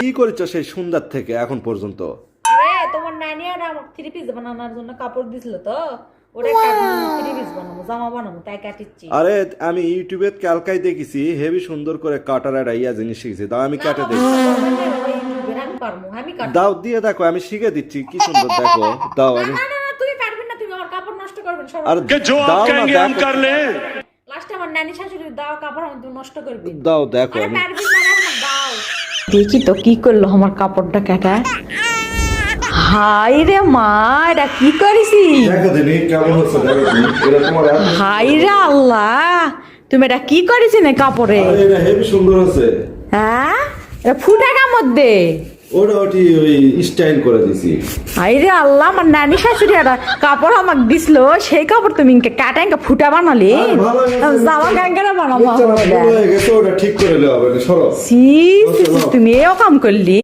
কি করেছো সেই সন্ধ্যার থেকে এখন পর্যন্ত? আরে তোমার নানি আর আমার থ্রি পিস বানানোর জন্য কাপড় দিছিল তো ওটা থ্রি পিস বানাবো জামা বানাবো তাই কাটিচ্ছি। আরে আমি ইউটিউবে কালকাই দেখেছি হেভি সুন্দর করে কাটার একটা ইয়া জিনিস শিখেছি, দাও আমি কাটে দেখি। আমি পারবো, আমি কাটবো। দাও দিয়ে দেখো, আমি শিখে দিচ্ছি কি সুন্দর দেখো। দাও আমি না না না তুই কাটবি না, তুমি আমার কাপড় নষ্ট করবেন সব। আর দাও না দেখো। লাস্টে আমার নানি শাশুড়ি দাও কাপড় আমি তুমি নষ্ট করবি। দাও দেখো আরে আমি পারবি না এখন দাও। দেখি তো কি করলো আমার কাপড়টা কাটা। হাই রে মা, এটা কি করেছি? হাই রে আল্লাহ, তুমি এটা কি করেছি না কাপড়ে? এটা হেভি সুন্দর আছে। হ্যাঁ এটা ফুটাকার মধ্যে ওটা ওটি ওই স্টাইল করে দিছি। হাই রে আল্লাহ, আমার নানি শাশুড়ি একটা কাপড় আমাকে দিছিল, সেই কাপড় তুমি কাটা ফুটা বানালি জামা কাঙ্গারা বানাবো। ওটা ঠিক করে নেওয়া হবে, সরো। তুমি এও কাম করলি।